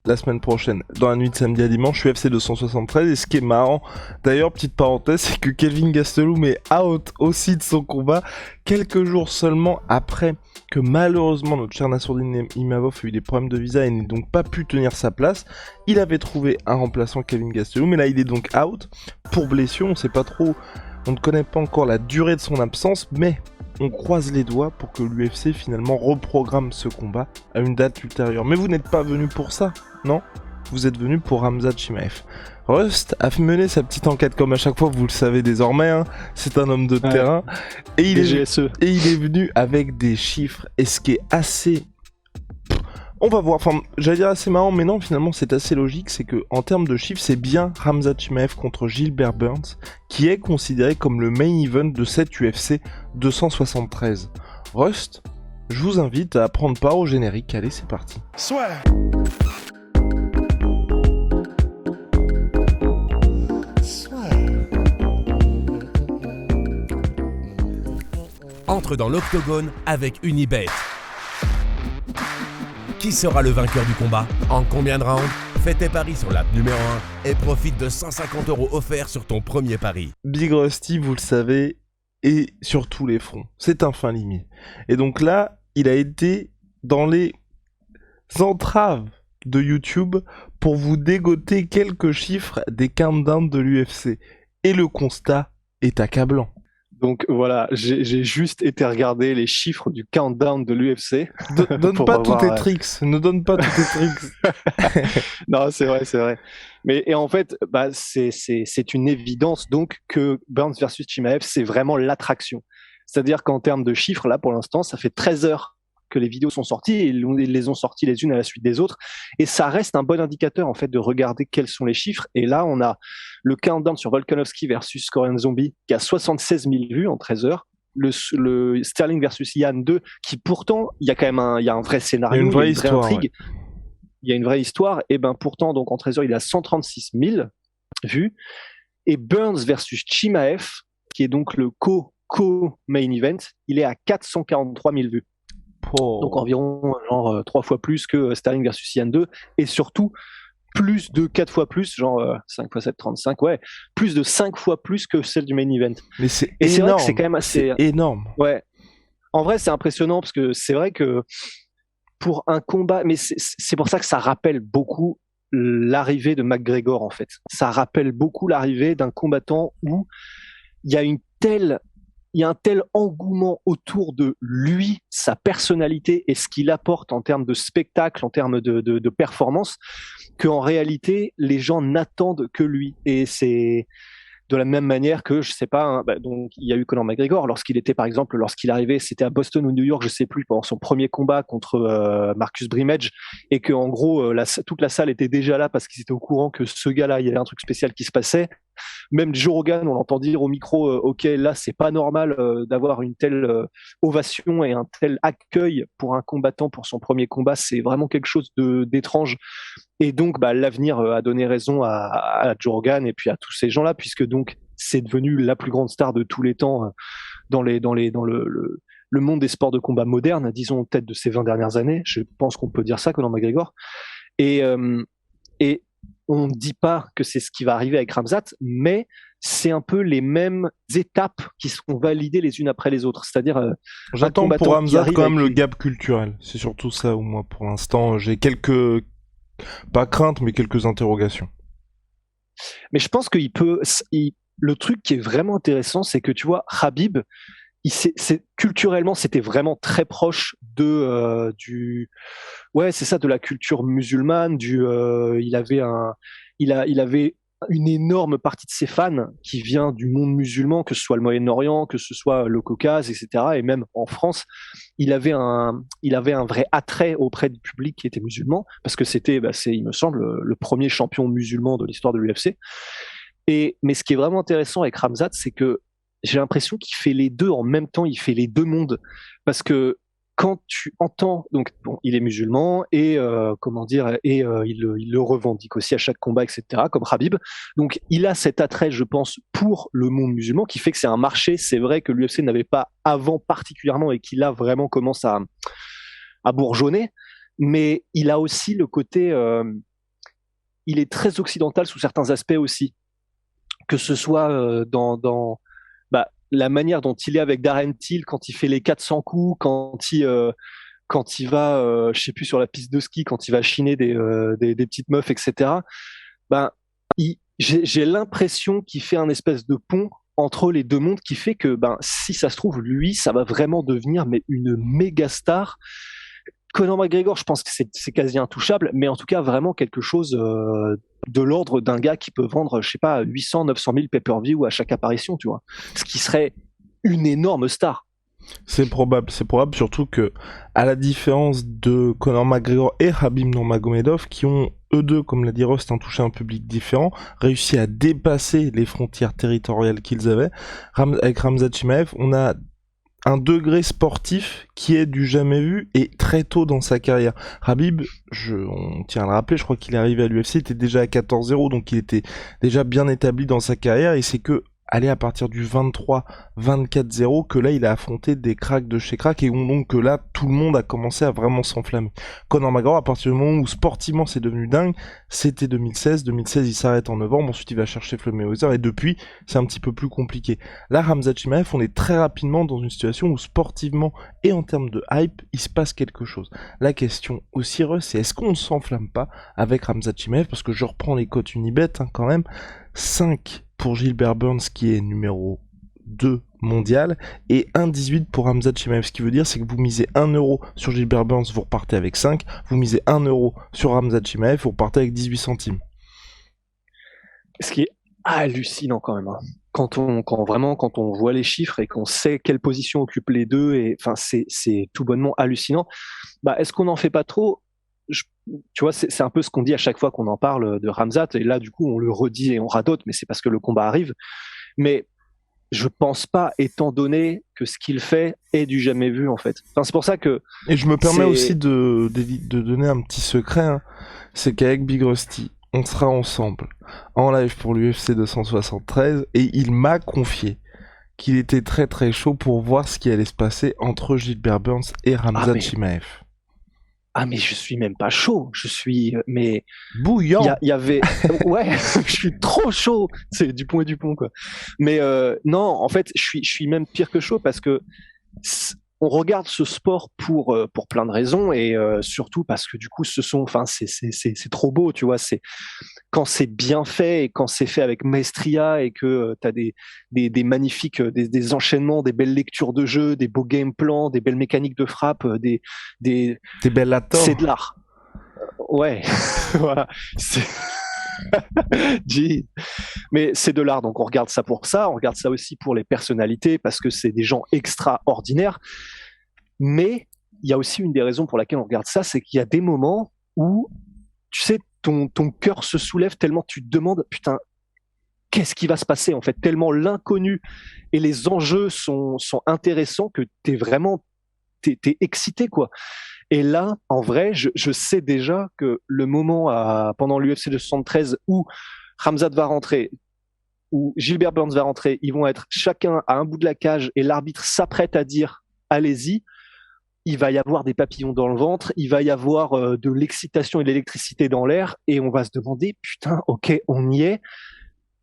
la semaine prochaine, dans la nuit de samedi à dimanche, UFC 273. Et ce qui est marrant, d'ailleurs, petite parenthèse, c'est que Kelvin Gastelum est out aussi de son combat, quelques jours seulement après que malheureusement notre cher Nassourdine Imavov a eu des problèmes de visa et n'a donc pas pu tenir sa place. Il avait trouvé un remplaçant, Kelvin Gastelum, mais là il est donc out pour blessure. On sait pas trop, on ne connaît pas encore la durée de son absence, mais on croise les doigts pour que l'UFC finalement reprogramme ce combat à une date ultérieure. Mais vous n'êtes pas venu pour ça, non ? Vous êtes venu pour Khamzat Chimaev. Rust a mené sa petite enquête comme à chaque fois, vous le savez désormais, hein. C'est un homme de terrain. Et il est venu avec des chiffres, et ce qui est assez... On va voir, enfin, j'allais dire assez marrant, mais non, finalement, c'est assez logique, c'est que en termes de chiffres, c'est bien Khamzat Chimaev contre Gilbert Burns qui est considéré comme le main event de cette UFC 273. Rust, je vous invite à prendre part au générique. Allez, c'est parti. Soit. Entre dans l'octogone avec Unibet. Qui sera le vainqueur du combat ? En combien de rounds ? Fais tes paris sur l'app numéro 1 et profite de 150 € offerts sur ton premier pari. Big Rusty, vous le savez, est sur tous les fronts. C'est un fin limier. Et donc là, il a été dans les entraves de YouTube pour vous dégoter quelques chiffres des countdowns de l'UFC. Et le constat est accablant. Donc voilà, j'ai juste été regarder les chiffres du countdown de l'UFC. Donne pas tous tes tricks, ne donne pas tous tes tricks. Non, c'est vrai. Mais et en fait, bah c'est une évidence donc que Burns versus Chimaev, c'est vraiment l'attraction. C'est-à-dire qu'en termes de chiffres, là pour l'instant, ça fait 13 heures que les vidéos sont sorties et ils les ont sorties les unes à la suite des autres. Et ça reste un bon indicateur en fait de regarder quels sont les chiffres. Et là, on a le countdown sur Volkanovski versus Korean Zombie qui a 76 000 vues en 13 heures. Le Sterling versus Ian 2 qui pourtant, il y a quand même un vrai scénario, une vraie histoire, intrigue. Ouais. Il y a une vraie histoire. Et ben pourtant, donc en 13 heures, il a 136 000 vues. Et Burns versus Chimaev, qui est donc le co-main event, il est à 443 000 vues. Oh. Donc environ 3 fois plus que Sterling versus Ian 2 et surtout plus de 4 fois plus, 5 x 7, 35, ouais, plus de 5 fois plus que celle du main event. Mais c'est énorme. C'est vrai que c'est quand même assez énorme. Ouais. En vrai, c'est impressionnant parce que c'est vrai que pour un combat, mais c'est pour ça que ça rappelle beaucoup l'arrivée de McGregor en fait. Ça rappelle beaucoup l'arrivée d'un combattant où il y a un tel engouement autour de lui, sa personnalité et ce qu'il apporte en termes de spectacle, en termes de performance, qu'en réalité, les gens n'attendent que lui. Et c'est de la même manière que, je sais pas, hein, donc il y a eu Conor McGregor, lorsqu'il arrivait, c'était à Boston ou New York, je sais plus, pendant son premier combat contre Marcus Brimage, et que en gros, toute la salle était déjà là parce qu'ils étaient au courant que ce gars-là, il y avait un truc spécial qui se passait. Même Joe Rogan, on l'entend dire au micro, ok, là c'est pas normal d'avoir une telle ovation et un tel accueil pour un combattant pour son premier combat, c'est vraiment quelque chose d'étrange. Et donc l'avenir a donné raison à Joe Rogan et puis à tous ces gens-là, puisque donc c'est devenu la plus grande star de tous les temps dans le monde des sports de combat modernes, disons peut-être de ces 20 dernières années. Je pense qu'on peut dire ça, Conor McGregor. Et on ne dit pas que c'est ce qui va arriver avec Khamzat, mais c'est un peu les mêmes étapes qui seront validées les unes après les autres. C'est-à-dire, j'attends pour Khamzat quand même le gap culturel. C'est surtout ça où moi, pour l'instant, j'ai quelques, pas craintes, mais quelques interrogations. Mais je pense le truc qui est vraiment intéressant, c'est que tu vois, Khabib, culturellement, c'était vraiment très proche de la culture musulmane. Il avait une énorme partie de ses fans qui vient du monde musulman, que ce soit le Moyen-Orient, que ce soit le Caucase, etc. Et même en France, il avait un vrai attrait auprès du public qui était musulman, parce que c'était, il me semble, le premier champion musulman de l'histoire de l'UFC. Mais ce qui est vraiment intéressant avec Khamzat, c'est que j'ai l'impression qu'il fait les deux en même temps, il fait les deux mondes. Parce que quand tu entends, donc bon, il est musulman et il le revendique aussi à chaque combat, etc., comme Khabib. Donc il a cet attrait, je pense, pour le monde musulman, qui fait que c'est un marché. C'est vrai que l'UFC n'avait pas avant particulièrement et qu'il a vraiment commencé à bourgeonner. Mais il a aussi le côté il est très occidental sous certains aspects aussi, que ce soit dans la manière dont il est avec Darren Till quand il fait les 400 coups, quand il va, je sais plus, sur la piste de ski, quand il va chiner des petites meufs, etc. Ben, j'ai l'impression qu'il fait un espèce de pont entre les deux mondes qui fait que, si ça se trouve, lui, ça va vraiment devenir une méga star. Conor McGregor, je pense que c'est quasi intouchable, mais en tout cas, vraiment quelque chose de l'ordre d'un gars qui peut vendre, je sais pas, 800, 900 000 pay-per-view à chaque apparition, tu vois. Ce qui serait une énorme star. C'est probable, surtout que, à la différence de Conor McGregor et Khabib Nurmagomedov, qui ont, eux deux, comme l'a dit Rust, touché un public différent, réussi à dépasser les frontières territoriales qu'ils avaient, avec Khamzat Chimaev, on a un degré sportif qui est du jamais vu et très tôt dans sa carrière. Khabib, on tient à le rappeler, je crois qu'il est arrivé à l'UFC, il était déjà à 14-0, donc il était déjà bien établi dans sa carrière, et c'est que aller à partir du 23-24-0 que là il a affronté des cracks de chez crack, et donc que là tout le monde a commencé à vraiment s'enflammer. Conor McGregor, à partir du moment où sportivement c'est devenu dingue, c'était 2016 il s'arrête en novembre, ensuite il va chercher Floyd Mayweather, et depuis c'est un petit peu plus compliqué. Là Khamzat Chimaev, on est très rapidement dans une situation où sportivement et en termes de hype il se passe quelque chose. La question aussi, c'est est-ce qu'on ne s'enflamme pas avec Khamzat Chimaev, parce que je reprends les cotes Unibet quand même, 5 pour Gilbert Burns qui est numéro 2 mondial et 1,18 pour Khamzat Chimaev. Ce qui veut dire c'est que vous misez 1 euro sur Gilbert Burns, vous repartez avec 5, vous misez 1 euro sur Khamzat Chimaev, vous repartez avec 18 centimes. Ce qui est hallucinant quand même. Quand on voit les chiffres et qu'on sait quelle position occupent les deux, et enfin c'est tout bonnement hallucinant. Est-ce qu'on n'en fait pas trop? Tu vois, c'est un peu ce qu'on dit à chaque fois qu'on en parle de Khamzat, et là du coup on le redit et on radote, mais c'est parce que le combat arrive. Mais je pense pas, étant donné que ce qu'il fait est du jamais vu en fait. Enfin, c'est pour ça que. Et je me permets aussi de donner un petit secret, c'est qu'avec Big Rusty, on sera ensemble en live pour l'UFC 273, et il m'a confié qu'il était très très chaud pour voir ce qui allait se passer entre Gilbert Burns et Khamzat Chimaev. Ah mais je suis même pas chaud, je suis mais bouillant. Il y avait ouais, je suis trop chaud, c'est du pont et du pont quoi. Mais non, en fait, je suis même pire que chaud parce que on regarde ce sport pour plein de raisons, et surtout parce que du coup c'est trop beau, tu vois, c'est quand c'est bien fait et quand c'est fait avec maestria, et que tu as des magnifiques des enchaînements, des belles lectures de jeu, des beaux game plans, des belles mécaniques de frappe, des belles lators. C'est de l'art. Ouais. Voilà. Mais c'est de l'art, donc on regarde ça pour ça, on regarde ça aussi pour les personnalités, parce que c'est des gens extraordinaires. Mais il y a aussi une des raisons pour laquelle on regarde ça, c'est qu'il y a des moments où, tu sais, ton cœur se soulève tellement tu te demandes, putain, qu'est-ce qui va se passer en fait, tellement l'inconnu et les enjeux sont intéressants que t'es excité quoi. Et là, en vrai, je sais déjà que le moment pendant l'UFC 273 où Khamzat va rentrer, où Gilbert Burns va rentrer, ils vont être chacun à un bout de la cage et l'arbitre s'apprête à dire allez-y, il va y avoir des papillons dans le ventre, il va y avoir de l'excitation et de l'électricité dans l'air, et on va se demander, putain, ok, on y est,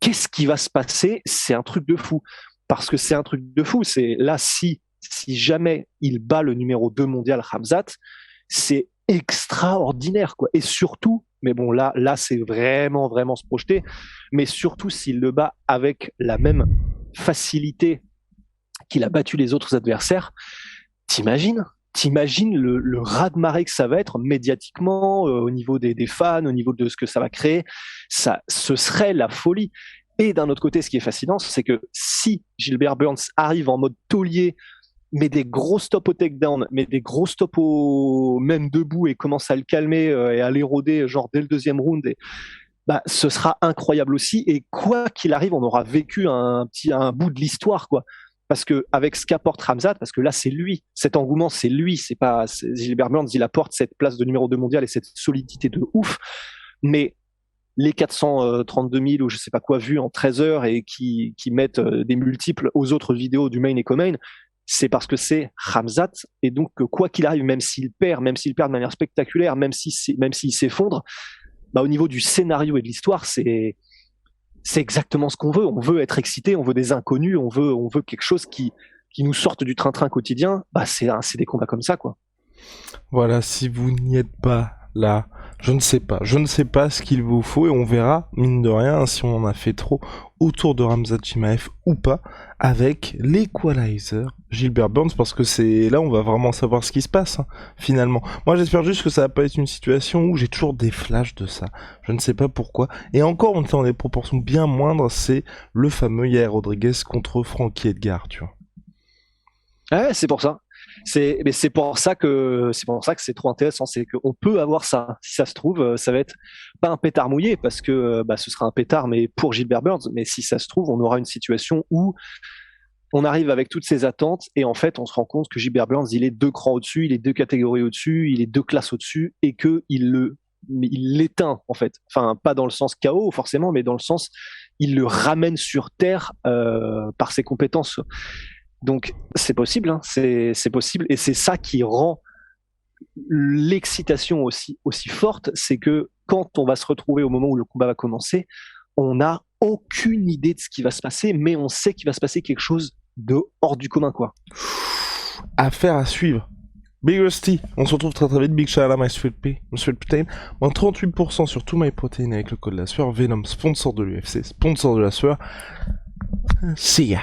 qu'est-ce qui va se passer? C'est un truc de fou. Parce que c'est un truc de fou, c'est là, si jamais il bat le numéro 2 mondial Khamzat, c'est extraordinaire quoi. Et surtout, mais bon là c'est vraiment se projeter, mais surtout s'il le bat avec la même facilité qu'il a battu les autres adversaires, t'imagines le raz-de-marée que ça va être médiatiquement, au niveau des fans, au niveau de ce que ça va créer, ce serait la folie. Et d'un autre côté, ce qui est fascinant, c'est que si Gilbert Burns arrive en mode taulier, met des gros stops au takedown, met des gros stops au même debout, et commence à le calmer et à l'éroder genre dès le deuxième round, ce sera incroyable aussi. Et quoi qu'il arrive, on aura vécu un bout de l'histoire quoi. Parce que avec ce qu'apporte Khamzat, parce que là c'est lui, cet engouement c'est lui, c'est pas Gilbert Burns, il apporte cette place de numéro 2 mondial et cette solidité de ouf. Mais les 432 000 ou je sais pas quoi vus en 13 heures, et qui mettent des multiples aux autres vidéos du main et co-main, c'est parce que c'est Khamzat. Et donc quoi qu'il arrive, même s'il perd de manière spectaculaire, même s'il s'effondre, au niveau du scénario et de l'histoire, c'est exactement ce qu'on veut. On veut être excité, on veut des inconnus, on veut quelque chose qui nous sorte du train-train quotidien. C'est des combats comme ça, quoi. Voilà, si vous n'y êtes pas là, je ne sais pas ce qu'il vous faut et on verra, mine de rien, si on en a fait trop autour de Khamzat Chimaev ou pas, avec l'Equalizer Gilbert Burns, parce que c'est là on va vraiment savoir ce qui se passe, hein, finalement. Moi j'espère juste que ça va pas être une situation où j'ai toujours des flashs de ça, je ne sais pas pourquoi, et encore on est dans des proportions bien moindres, c'est le fameux Yair Rodriguez contre Frankie Edgar, tu vois. Ouais, c'est pour ça. C'est pour ça que c'est trop intéressant, c'est qu'on peut avoir ça. Si ça se trouve, ça va être pas un pétard mouillé parce que ce sera un pétard, mais pour Gilbert Burns. Mais si ça se trouve, on aura une situation où on arrive avec toutes ces attentes et en fait, on se rend compte que Gilbert Burns, il est 2 crans au-dessus, il est 2 catégories au-dessus, il est 2 classes au-dessus et que il l'éteint en fait. Enfin, pas dans le sens chaos forcément, mais dans le sens il le ramène sur terre par ses compétences. Donc c'est possible, hein, c'est possible, et c'est ça qui rend l'excitation aussi forte, c'est que quand on va se retrouver au moment où le combat va commencer, on n'a aucune idée de ce qui va se passer, mais on sait qu'il va se passer quelque chose de hors du commun, quoi. Affaire à suivre. Big Rusty, on se retrouve très très vite. Big shout out à MySweetProtein. Moins 38% sur tout MyProtein avec le code de la sueur. Venom, sponsor de l'UFC, sponsor de la sueur. See ya.